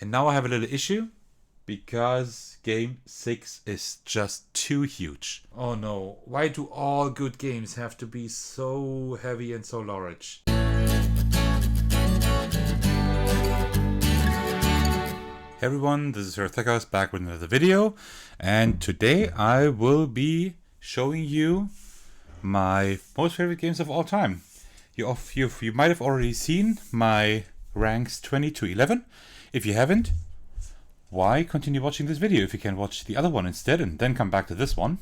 And now I have a little issue because game 6 is just too huge. Oh no, why do all good games have to be so heavy and so large? Hey everyone, this is Herthekos back with another video, and today I will be showing you my most favorite games of all time. You might have already seen my ranks 20 to 11. If you haven't, why continue watching this video if you can watch the other one instead and then come back to this one?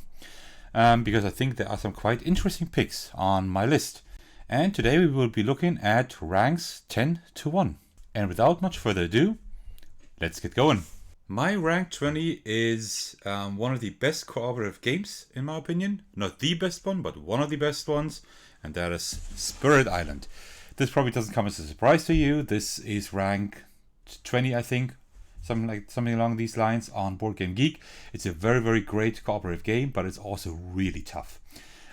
Because I think there are some quite interesting picks on my list. And today we will be looking at ranks 10 to 1. And without much further ado, let's get going. My rank 20 is one of the best cooperative games in my opinion. Not the best one, but one of the best ones. And that is Spirit Island. This probably doesn't come as a surprise to you. This is rank 20, I think. Something along these lines on Board Game Geek. It's a very, very great cooperative game, but it's also really tough.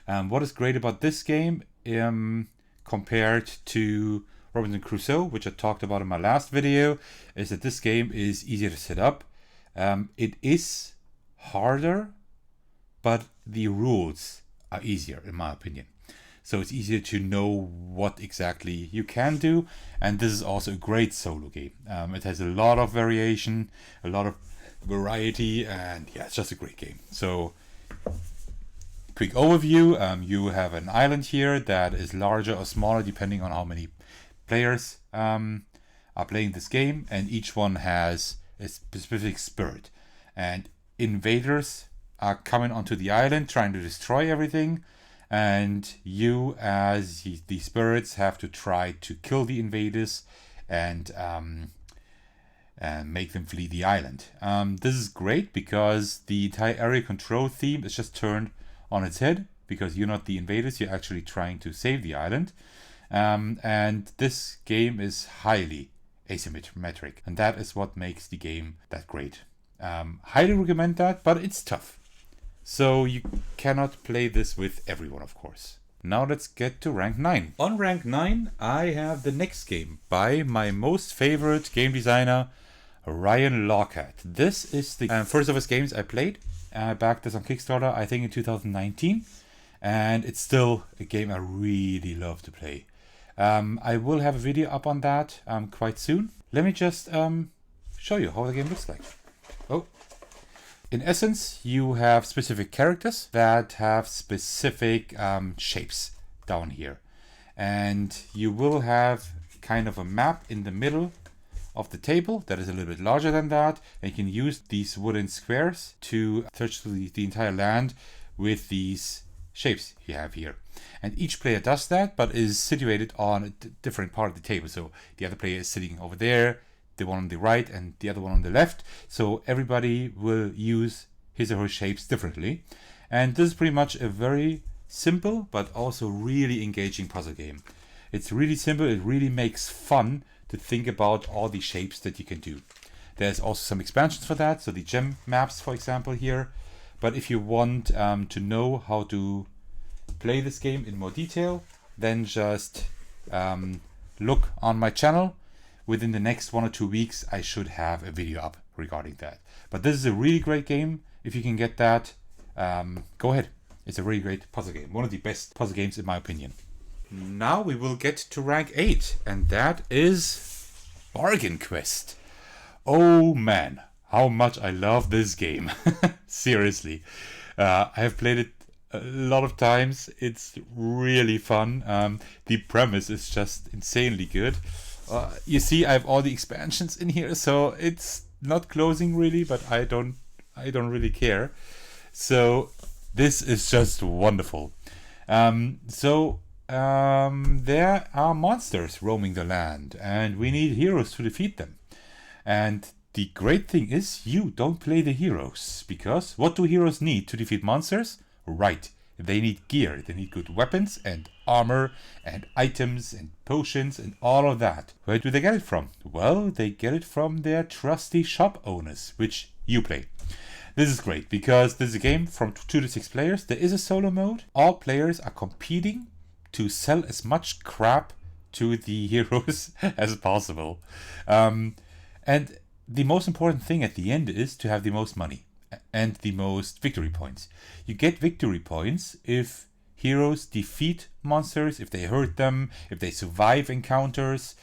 What is great about this game compared to Robinson Crusoe, which I talked about in my last video, is that this game is easier to set up. It is harder, but the rules are easier in my opinion. So it's easier to know what exactly you can do. And this is also a great solo game. It has a lot of variation, a lot of variety, and yeah, it's just a great game. So, quick overview. You have an island here that is larger or smaller depending on how many players are playing this game. And each one has a specific spirit. And invaders are coming onto the island trying to destroy everything. And you, as the spirits, have to try to kill the invaders and make them flee the island. This is great because the entire area control theme is just turned on its head because you're not the invaders, you're actually trying to save the island. And this game is highly asymmetric, and that is what makes the game that great. Highly recommend that, but it's tough. So you cannot play this with everyone, of course. Now let's get to rank 9. On rank 9, I have the next game by my most favorite game designer, Ryan Laukat. This is the first of his games I played. I backed this on Kickstarter, I think in 2019. And it's still a game I really love to play. I will have a video up on that quite soon. Let me just show you how the game looks like. Oh. In essence, you have specific characters that have specific shapes down here. And you will have kind of a map in the middle of the table that is a little bit larger than that. And you can use these wooden squares to search through the entire land with these shapes you have here. And each player does that, but is situated on a different part of the table. So the other player is sitting over there, the one on the right and the other one on the left. So everybody will use his or her shapes differently. And this is pretty much a very simple but also really engaging puzzle game. It's really simple. It really makes fun to think about all the shapes that you can do. There's also some expansions for that. So the gem maps, for example, here. But if you want to know how to play this game in more detail, then just look on my channel. Within the next 1 or 2 weeks, I should have a video up regarding that. But this is a really great game. If you can get that, go ahead. It's a really great puzzle game. One of the best puzzle games in my opinion. Now we will get to rank 8. And that is Bargain Quest. Oh man, how much I love this game. Seriously. I have played it a lot of times. It's really fun. The premise is just insanely good. You see, I have all the expansions in here, so it's not closing really, but I don't really care. So this is just wonderful. There are monsters roaming the land, and we need heroes to defeat them. And the great thing is, you don't play the heroes, because what do heroes need to defeat monsters? Right. They need gear, they need good weapons and armor and items and potions and all of that. Where do they get it from? Well, they get it from their trusty shop owners, which you play. This is great because this is a game from 2 to 6 players. There is a solo mode. All players are competing to sell as much crap to the heroes as possible. And the most important thing at the end is to have the most money and the most victory points. You get victory points if heroes defeat monsters, if they hurt them, if they survive encounters.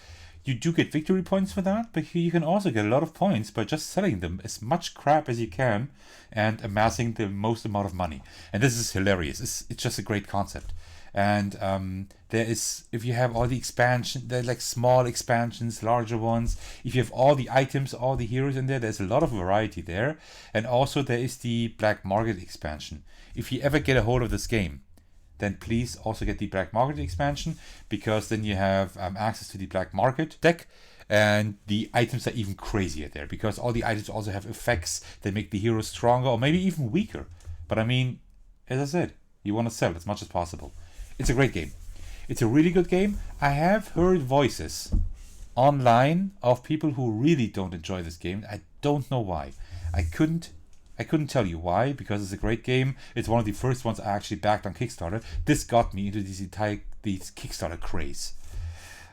You do get victory points for that, but you can also get a lot of points by just selling them as much crap as you can and amassing the most amount of money. And this is hilarious. It's just a great concept. And there is, if you have all the expansion, they're like small expansions, larger ones. If you have all the items, all the heroes in there, there's a lot of variety there. And also there is the Black Market expansion. If you ever get a hold of this game, then please also get the Black Market expansion, because then you have access to the Black Market deck, and the items are even crazier there, because all the items also have effects that make the heroes stronger or maybe even weaker. But I mean, as I said, you want to sell as much as possible. It's a great game. It's a really good game. I have heard voices online of people who really don't enjoy this game. I don't know why. I couldn't tell you why, because it's a great game. It's one of the first ones I actually backed on Kickstarter. This got me into this Kickstarter craze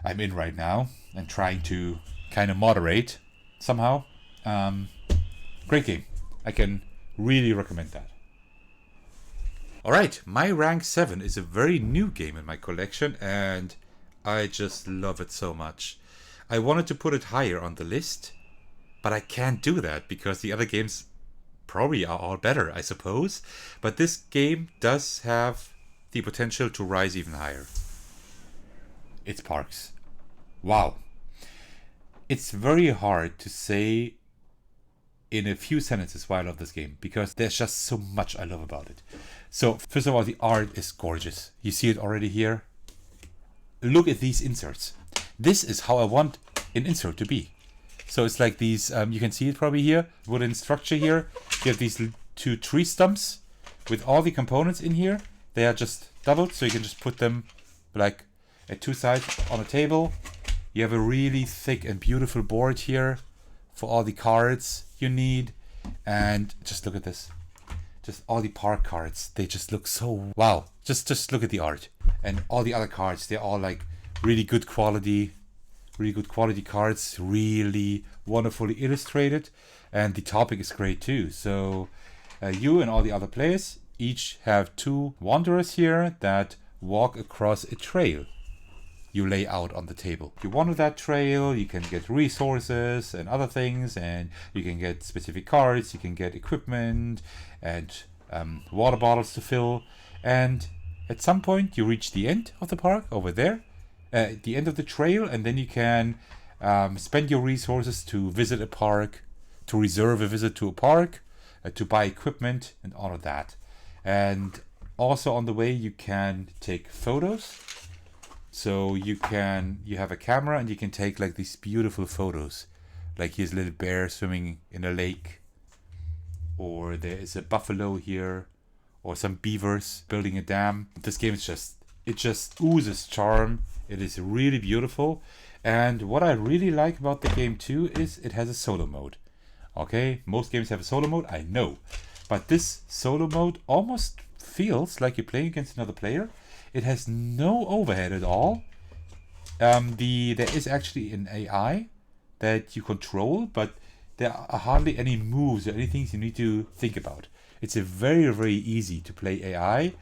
I'm in right now, and trying to kind of moderate somehow. Great game. I can really recommend that. Alright, my rank 7 is a very new game in my collection, and I just love it so much. I wanted to put it higher on the list, but I can't do that because the other games probably are all better, I suppose. But this game does have the potential to rise even higher. It's Parks. Wow. It's very hard to say in a few sentences why I love this game, because there's just so much I love about it. So, first of all, the art is gorgeous. You see it already here. Look at these inserts. This is how I want an insert to be. So it's like these, you can see it probably here, wooden structure here. You have these two tree stumps with all the components in here. They are just doubled, so you can just put them like at two sides on a table. You have a really thick and beautiful board here for all the cards you need. And just look at this. Just all the park cards. They just look so wow. Just look at the art. And all the other cards, they're all like really good quality cards, really wonderfully illustrated, and the topic is great too. So you and all the other players each have two wanderers here that walk across a trail you lay out on the table. You wander that trail, you can get resources and other things, and you can get specific cards, you can get equipment and water bottles to fill, and at some point you reach the end of the park over there, at the end of the trail, and then you can spend your resources to visit a park, to reserve a visit to a park, to buy equipment and all of that. And also on the way you can take photos. So you have a camera and you can take like these beautiful photos. Like here's a little bear swimming in a lake, or there is a buffalo here, or some beavers building a dam. This game is it just oozes charm. It is really beautiful. And what I really like about the game too is it has a solo mode. Okay, most games have a solo mode, I know. But this solo mode almost feels like you're playing against another player. It has no overhead at all. There is actually an AI that you control, but there are hardly any moves or anything you need to think about. It's a very, very easy to play AI,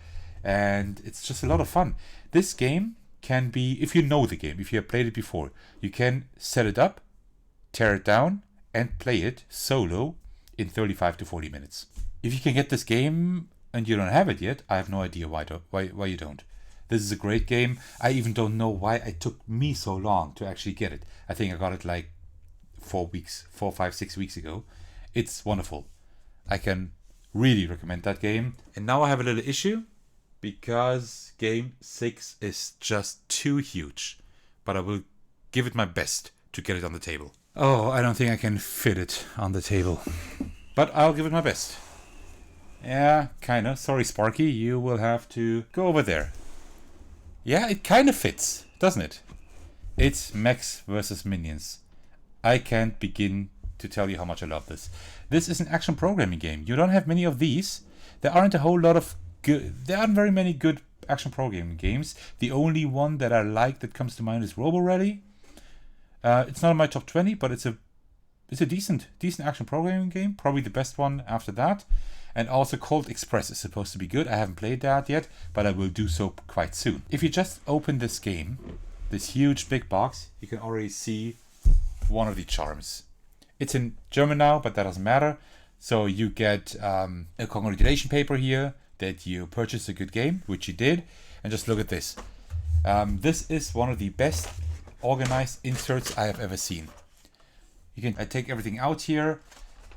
and it's just a lot of fun. This game can be, if you know the game, if you have played it before, you can set it up, tear it down, and play it solo in 35 to 40 minutes. If you can get this game and you don't have it yet, I have no idea why you don't. This is a great game. I even don't know why it took me so long to actually get it. I think I got it like 4, 5, 6 weeks ago. It's wonderful. I can really recommend that game. And now I have a little issue, because game 6 is just too huge. But I will give it my best to get it on the table. Oh, I don't think I can fit it on the table. But I'll give it my best. Yeah, kinda. Sorry, Sparky. You will have to go over there. Yeah, it kind of fits, doesn't it? It's Mechs vs. Minions. I can't begin to tell you how much I love this. This is an action programming game. You don't have many of these. There aren't very many good action programming games. The only one that I like that comes to mind is Robo Rally. It's not in my top 20, but it's a it's a decent action programming game, probably the best one after that. And also Colt Express is supposed to be good. I haven't played that yet, but I will do so quite soon. If you just open this game, this huge big box, you can already see one of the charms. It's in German now, but that doesn't matter. So you get a congratulation paper here that you purchased a good game, which you did. And just look at this. This is one of the best organized inserts I have ever seen. You can take everything out here.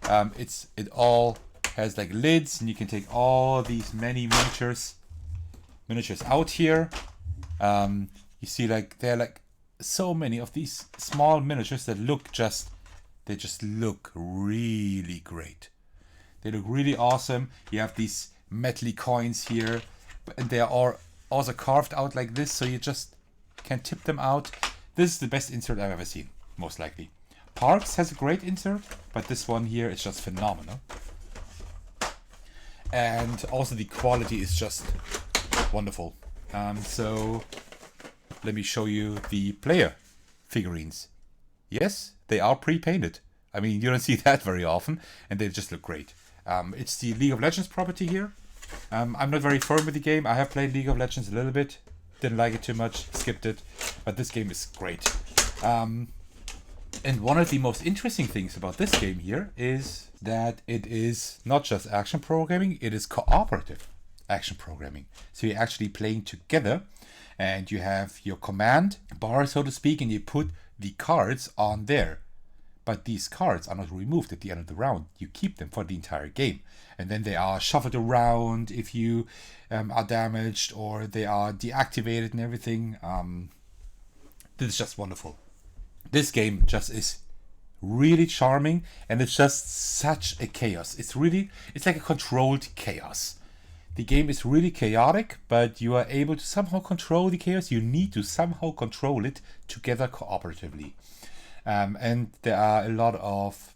It all has like lids, and you can take all these many miniatures out here. You see, like there are like so many of these small miniatures that they just look really great. They look really awesome. You have these metally coins here, and they are also carved out like this, so you just can tip them out. This is the best insert I've ever seen, most likely. Parks has a great insert, but this one here is just phenomenal. And also the quality is just wonderful. So let me show you the player figurines. Yes, they are pre-painted. I mean, you don't see that very often, and they just look great. It's the League of Legends property here. I'm not very firm with the game. I have played League of Legends a little bit. Didn't like it too much, skipped it. But this game is great. And one of the most interesting things about this game here is that it is not just action programming, it is cooperative action programming. So you're actually playing together, and you have your command bar, so to speak, and you put the cards on there. But these cards are not removed at the end of the round. You keep them for the entire game. And then they are shuffled around if you are damaged, or they are deactivated and everything. This is just wonderful. This game just is really charming, and it's just such a chaos. It's like a controlled chaos. The game is really chaotic, but you are able to somehow control the chaos. You need to somehow control it together cooperatively. And there are a lot of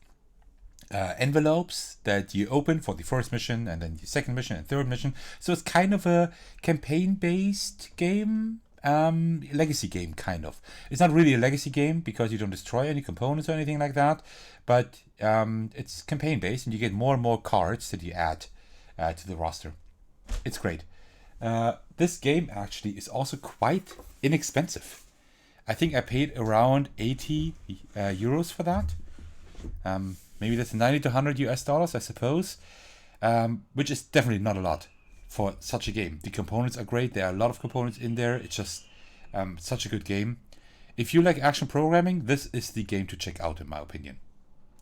envelopes that you open for the first mission, and then the second mission and third mission. So it's kind of a campaign-based game. Legacy game, kind of. It's not really a legacy game because you don't destroy any components or anything like that, but it's campaign based, and you get more and more cards that you add to the roster. It's great. This game actually is also quite inexpensive. I think I paid around 80 euros for that. Maybe that's 90 to 100 US dollars, I suppose, which is definitely not a lot for such a game. The components are great. There are a lot of components in there. It's just such a good game. If you like action programming, this is the game to check out, in my opinion.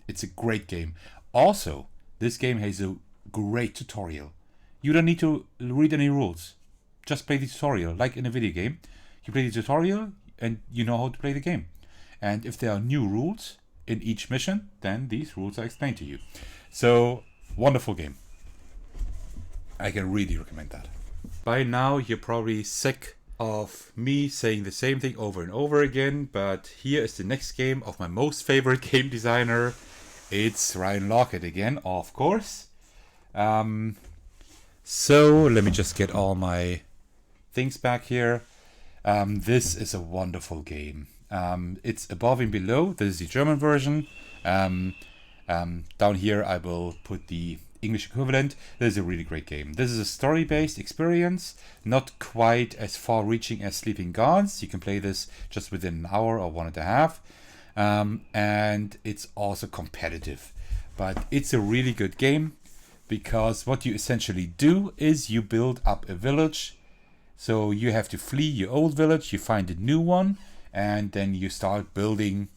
It's a great game. Also, this game has a great tutorial. You don't need to read any rules. Just play the tutorial, like in a video game. You play the tutorial, and you know how to play the game. And if there are new rules in each mission, then these rules are explained to you. So, wonderful game. I can really recommend that. By now, you're probably sick of me saying the same thing over and over again, but here is the next game of my most favorite game designer. It's Ryan Laukat again, of course. So, let me just get all my things back here. This is a wonderful game. It's Above and Below. This is the German version. Down here, I will put the English equivalent. This is a really great game. This is a story-based experience, not quite as far-reaching as Sleeping Gods. You can play this just within an hour or 1.5. And it's also competitive. But it's a really good game, because what you essentially do is you build up a village. So you have to flee your old village, you find a new one, and then you start building,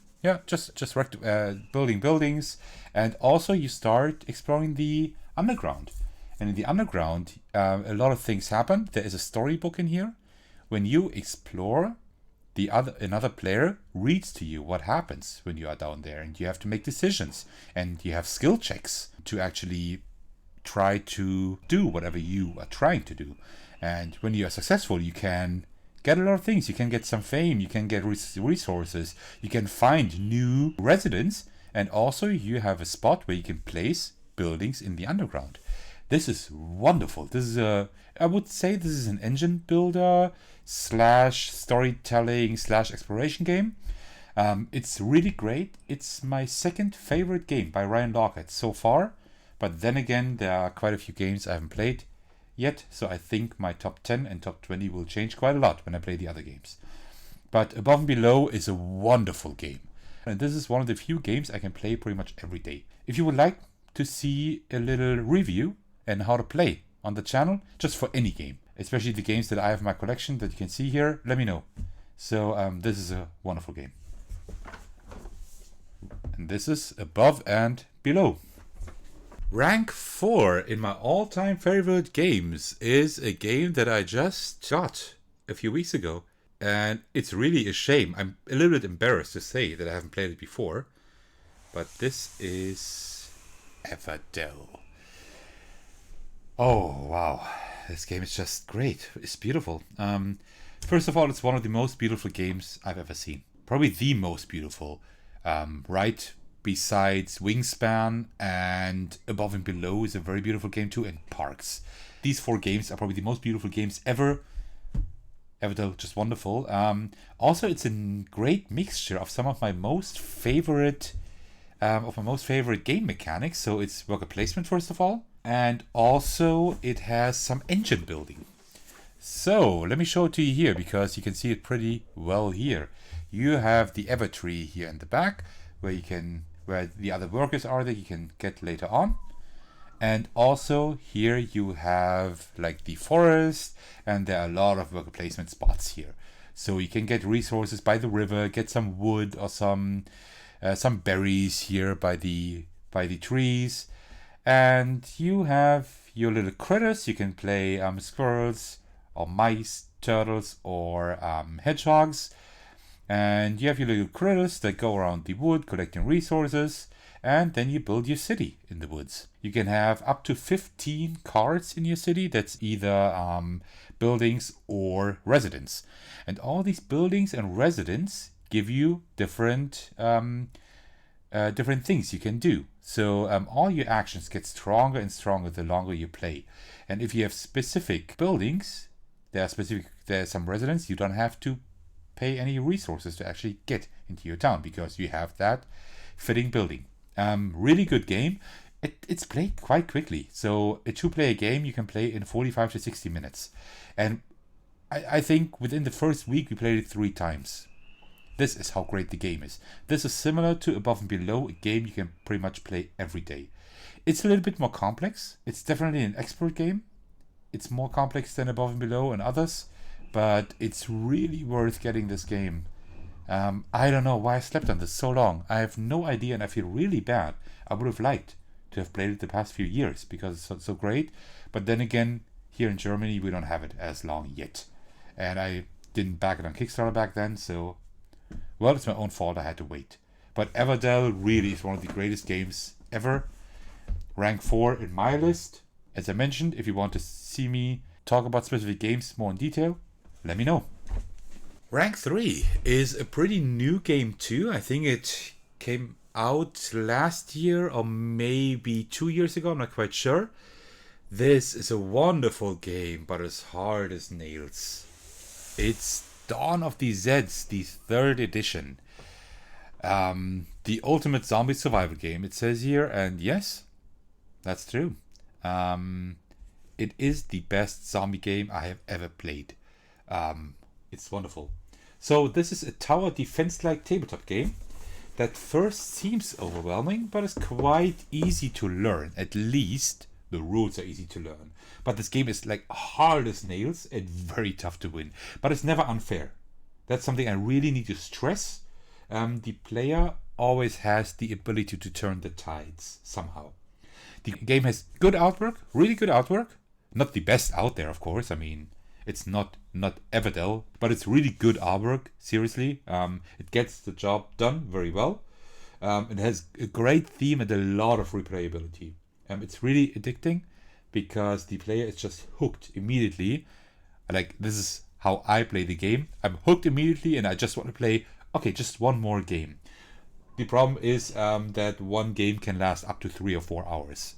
building buildings. And also you start exploring the underground. And in the underground, a lot of things happen. There is a storybook in here. When you explore, another player reads to you what happens when you are down there, and you have to make decisions, and you have skill checks to actually try to do whatever you are trying to do. And when you are successful, you can get a lot of things. You can get some fame, you can get resources, you can find new residents, and also you have a spot where you can place buildings in the underground. This is wonderful. This is I would say this is an engine builder / storytelling / exploration game. It's really great. It's my second favorite game by Ryan Laukat so far. But then again, there are quite a few games I haven't played yet. So I think my top 10 and top 20 will change quite a lot when I play the other games. But Above and Below is a wonderful game. And this is one of the few games I can play pretty much every day. If you would like to see a little review and how to play on the channel, just for any game, especially the games that I have in my collection that you can see here, let me know. So this is a wonderful game. And this is Above and Below. Rank 4 in my all-time favorite games is a game that I just got a few weeks ago. And it's really a shame. I'm a little bit embarrassed to say that I haven't played it before. But this is Everdell. Oh, wow. This game is just great. It's beautiful. First of all, it's one of the most beautiful games I've ever seen. Probably the most beautiful. Right besides Wingspan, and Above and Below is a very beautiful game too, and Parks. These 4 games are probably the most beautiful games ever. Everdell, just wonderful. Also, it's a great mixture of some of my most favorite game mechanics. So it's worker placement first of all, and also it has some engine building. So let me show it to you here because you can see it pretty well here. You have the Ever tree here in the back, where the other workers are that you can get later on. And also here you have like the forest, and there are a lot of worker placement spots here. So you can get resources by the river, get some wood or some berries here by the trees. And you have your little critters. You can play squirrels or mice, turtles or hedgehogs. And you have your little critters that go around the wood collecting resources, and then you build your city in the woods. You can have up to 15 cards in your city. That's either buildings or residents. And all these buildings and residents give you different things you can do. So all your actions get stronger and stronger the longer you play. And if you have specific buildings, there are some residents, you don't have to pay any resources to actually get into your town because you have that fitting building. Really good game. It's played quite quickly. So a 2-player game you can play in 45 to 60 minutes. And I think within the first week we played it 3 times. This is how great the game is. This is similar to Above and Below, a game you can pretty much play every day. It's a little bit more complex. It's definitely an expert game. It's more complex than Above and Below and others. But it's really worth getting this game. I don't know why I slept on this so long. I have no idea and I feel really bad. I would have liked to have played it the past few years because it's so great. But then again, here in Germany, we don't have it as long yet. And I didn't back it on Kickstarter back then, so... Well, it's my own fault, I had to wait. But Everdell really is one of the greatest games ever. Rank 4 in my list. As I mentioned, if you want to see me talk about specific games more in detail, let me know. Rank 3 is a pretty new game too. I think it came out last year or maybe 2 years ago. I'm not quite sure. This is a wonderful game, but as hard as nails. It's Dawn of the Zeds, the 3rd edition. The ultimate zombie survival game, it says here. And yes, that's true. It is the best zombie game I have ever played. It's wonderful. So this is a tower defense-like tabletop game that first seems overwhelming, but is quite easy to learn. At least the rules are easy to learn. But this game is like hard as nails and very tough to win. But it's never unfair. That's something I really need to stress. The player always has the ability to turn the tides somehow. The game has good artwork, really good artwork. Not the best out there, of course. I mean, it's not Everdell, but it's really good artwork, seriously. It gets the job done very well. It has a great theme and a lot of replayability. It's really addicting because the player is just hooked immediately. Like, this is how I play the game. I'm hooked immediately and I just want to play, okay, just one more game. The problem is that one game can last up to 3 or 4 hours.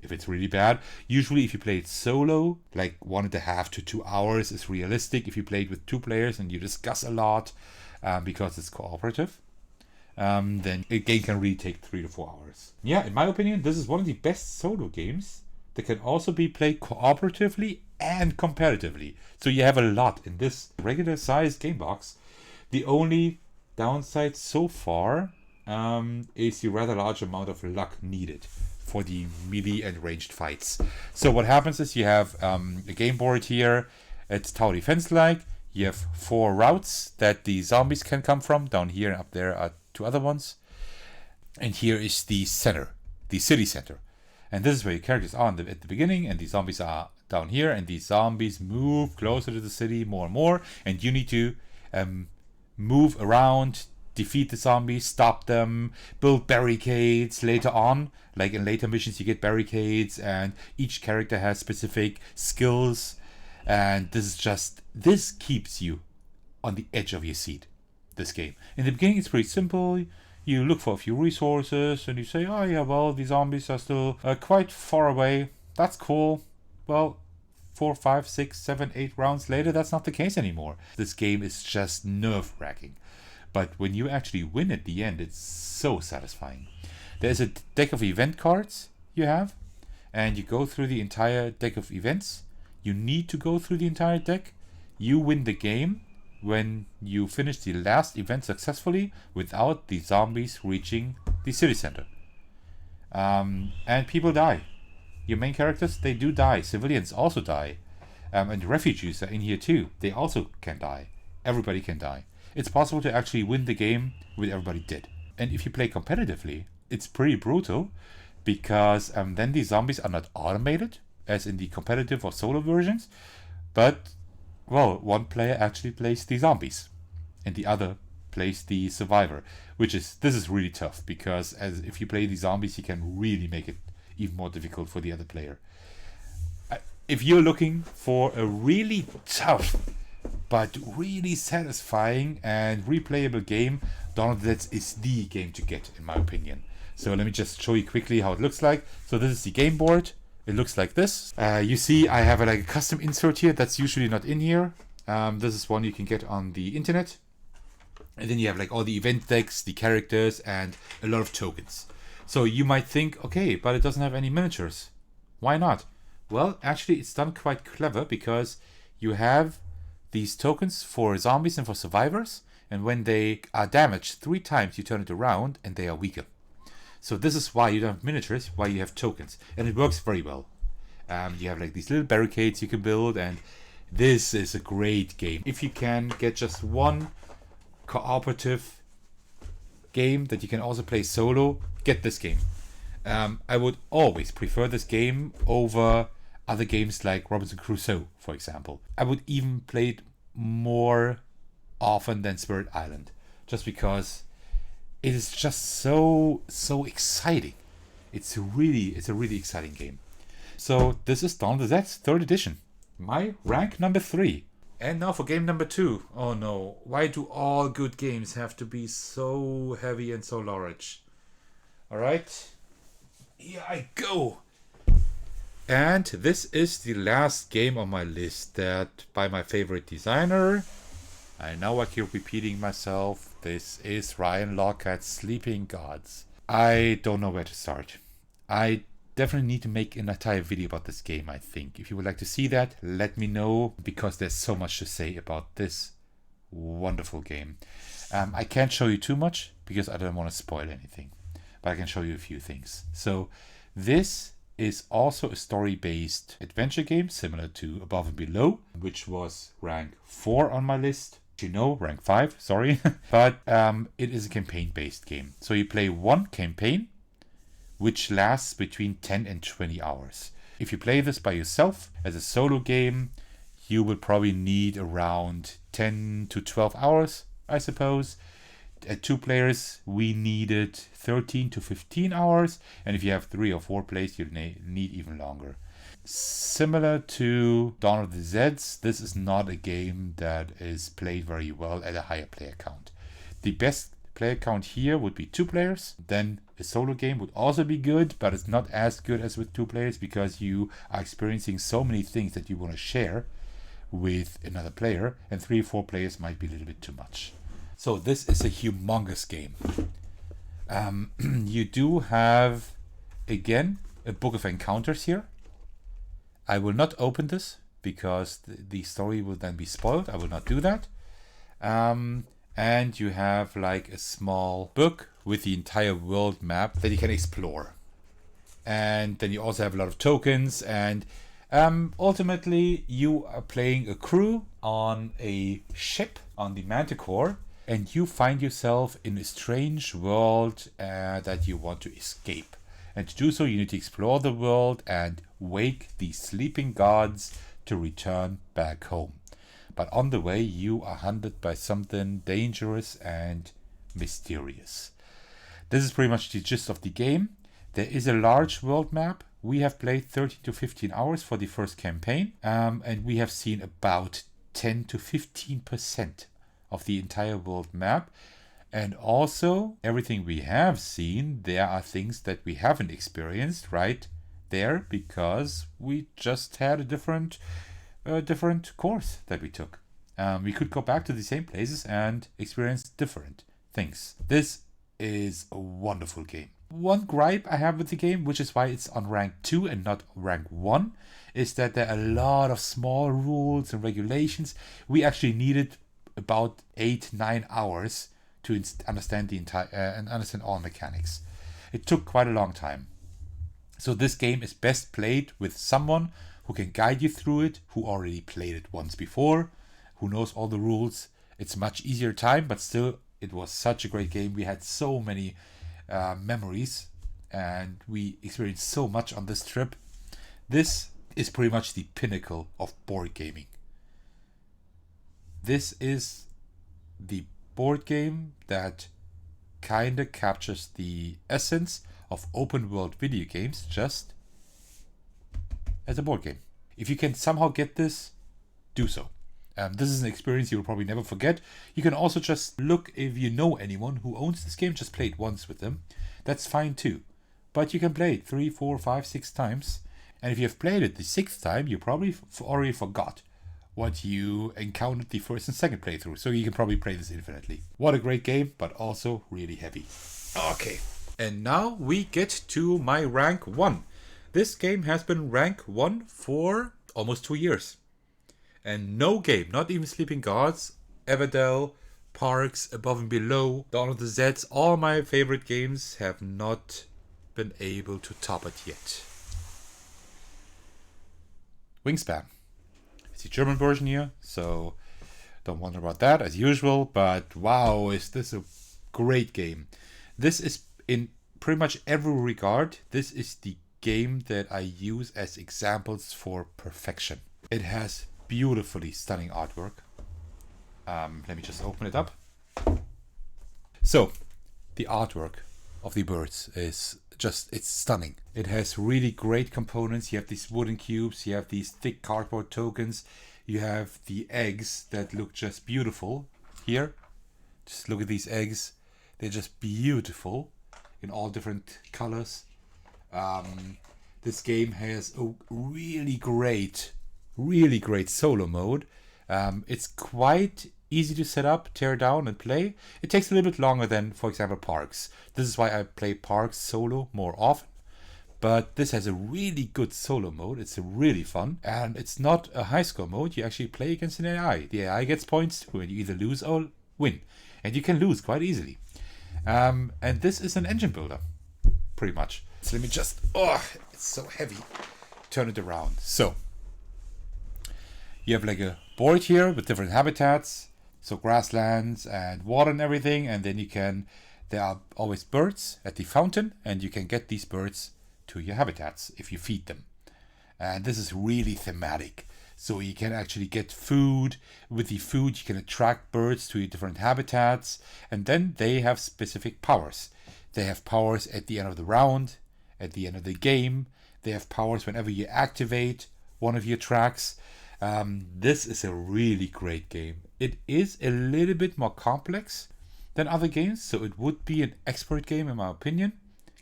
If it's really bad. Usually if you play it solo, like 1.5 to 2 hours is realistic. If you play it with 2 players and you discuss a lot because it's cooperative. then a game can really take 3 to 4 hours. Yeah, in my opinion, this is one of the best solo games that can also be played cooperatively and competitively. So you have a lot in this regular sized game box. The only downside so far is the rather large amount of luck needed for the melee and ranged fights. So what happens is you have a game board here. It's tower defense like. You have 4 routes that the zombies can come from. Down here and up there are 2 other ones. And here is the center, the city center. And this is where your characters are at the beginning, and the zombies are down here, and the zombies move closer to the city more and more, and you need to move around, defeat the zombies, stop them, build barricades later on. Like in later missions you get barricades, and each character has specific skills, and this keeps you on the edge of your seat, this game. In the beginning it's pretty simple. You look for a few resources and you say, oh yeah, well, the zombies are still quite far away. That's cool. Well, 4, 5, 6, 7, 8 rounds later, that's not the case anymore. This game is just nerve-wracking. But when you actually win at the end, it's so satisfying. There's a deck of event cards you have, and you go through the entire deck of events. You need to go through the entire deck. You win the game when you finish the last event successfully without the zombies reaching the city center. And people die. Your main characters, they do die. Civilians also die. And refugees are in here too. They also can die. Everybody can die. It's possible to actually win the game with everybody dead. And if you play competitively, it's pretty brutal, because then the zombies are not automated, as in the competitive or solo versions, but well, one player actually plays the zombies and the other plays the survivor, this is really tough, because as if you play the zombies, you can really make it even more difficult for the other player. If you're looking for a really tough but really satisfying and replayable game, Dawn of the Dead is the game to get, in my opinion. So let me just show you quickly how it looks like. So this is the game board. It looks like this. You see I have like a custom insert here that's usually not in here. This is one you can get on the internet. And then you have like all the event decks, the characters, and a lot of tokens. So you might think, okay, but it doesn't have any miniatures. Why not? Well, actually it's done quite clever, because you have these tokens for zombies and for survivors, and when they are damaged 3 times you turn it around and they are weaker. So this is why you don't have miniatures, why you have tokens. And it works very well. You have like these little barricades you can build, and this is a great game. If you can get just one cooperative game that you can also play solo, get this game. I would always prefer this game over other games like Robinson Crusoe, for example. I would even play it more often than Spirit Island, just because it is just so exciting. It's a really exciting game. So this is Dawn of the Dead 3rd edition. My rank number 3. And now for game number 2. Oh no, why do all good games have to be so heavy and so large? Alright, here I go. And this is the last game on my list, that by my favorite designer. I know I keep repeating myself. This is Ryan Laukat's Sleeping Gods. I don't know where to start. I definitely need to make an entire video about this game, I think. If you would like to see that, let me know, because there's so much to say about this wonderful game. I can't show you too much because I don't want to spoil anything, but I can show you a few things. So this is also a story-based adventure game similar to Above and Below, which was rank 4 on my list. Rank 5, sorry. But it is a campaign-based game. So you play one campaign, which lasts between 10 and 20 hours. If you play this by yourself as a solo game, you will probably need around 10 to 12 hours, I suppose. At 2 players, we needed 13 to 15 hours. And if you have 3 or 4 players, you need even longer. Similar to Dawn of the Zeds, this is not a game that is played very well at a higher player count. The best player count here would be 2 players. Then a solo game would also be good, but it's not as good as with 2 players, because you are experiencing so many things that you want to share with another player, and 3 or 4 players might be a little bit too much. So this is a humongous game. You do have, again, a book of encounters here. I will not open this because the story will then be spoiled. I will not do that. And you have like a small book with the entire world map that you can explore. And then you also have a lot of tokens, and ultimately you are playing a crew on a ship on the Manticore, and you find yourself in a strange world that you want to escape. And to do so, you need to explore the world and wake the sleeping gods to return back home. But on the way, you are hunted by something dangerous and mysterious. This is pretty much the gist of the game. There is a large world map. We have played 13 to 15 hours for the first campaign, and we have seen about 10 to 15% of the entire world map. And also, everything we have seen, there are things that we haven't experienced right there because we just had a different course that we took. We could go back to the same places and experience different things. This is a wonderful game. One gripe I have with the game, which is why it's on rank 2 and not rank 1, is that there are a lot of small rules and regulations. We actually needed about 8-9 hours to understand the entire and understand all mechanics. It took quite a long time. So this game is best played with someone who can guide you through it, who already played it once before, who knows all the rules. It's much easier time, but still, it was such a great game. We had so many memories, and we experienced so much on this trip. This is pretty much the pinnacle of board gaming. This is the board game that kinda captures the essence of open world video games just as a board game. If you can somehow get this, do so. This is an experience you will probably never forget. You can also just look if you know anyone who owns this game, just play it once with them. That's fine too. But you can play it 3, 4, 5, 6 times. And if you have played it the 6th time, you probably already forgot what you encountered the first and second playthrough. So you can probably play this infinitely. What a great game, but also really heavy. Okay. And now we get to my rank 1. This game has been rank 1 for almost 2 years. And no game, not even Sleeping Gods, Everdell, Parks, Above and Below, Dawn of the Zeds, all my favorite games have not been able to top it yet. Wingspan. It's the German version here, so don't wonder about that as usual, but wow, is this a great game. This is, in pretty much every regard, this is the game that I use as examples for perfection. It has beautifully stunning artwork. Let me just open it up. So, the artwork of the birds is just, it's stunning. It has really great components. You have these wooden cubes, you have these thick cardboard tokens, you have the eggs that look just beautiful here. Just look at these eggs. They're just beautiful in all different colors. This game has a really great solo mode. It's quite easy to set up, tear down, and play. It takes a little bit longer than, for example, Parks. This is why I play Parks solo more often. But this has a really good solo mode. It's really fun. And it's not a high score mode. You actually play against an AI. The AI gets points when you either lose or win. And you can lose quite easily. And this is an engine builder, pretty much. So let me just, it's so heavy. Turn it around. So, you have like a board here with different habitats. So grasslands and water and everything. And then there are always birds at the fountain. And you can get these birds to your habitats if you feed them. And this is really thematic. So you can actually get food. With the food, you can attract birds to your different habitats. And then they have specific powers. They have powers at the end of the round, at the end of the game. They have powers whenever you activate one of your tracks. This is a really great game. It is a little bit more complex than other games. So it would be an expert game in my opinion.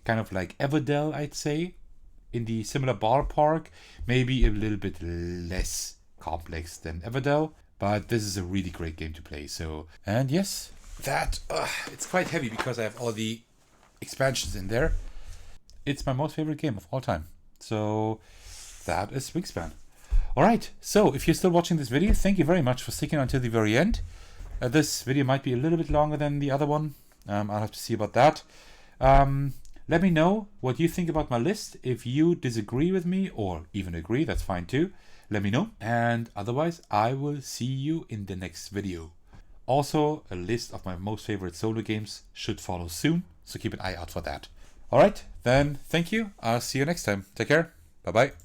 Kind of like Everdell, I'd say. In the similar ballpark, maybe a little bit less complex than Everdell, but this is a really great game to play. So, and yes, that it's quite heavy because I have all the expansions in there. It's my most favorite game of all time. So that is Wingspan. Alright, so if you're still watching this video, thank you very much for sticking until the very end. This video might be a little bit longer than the other one. I'll have to see about that. Let me know what you think about my list. If you disagree with me or even agree, that's fine too. Let me know. And otherwise, I will see you in the next video. Also, a list of my most favorite solo games should follow soon, so keep an eye out for that. Alright, then thank you. I'll see you next time. Take care. Bye-bye.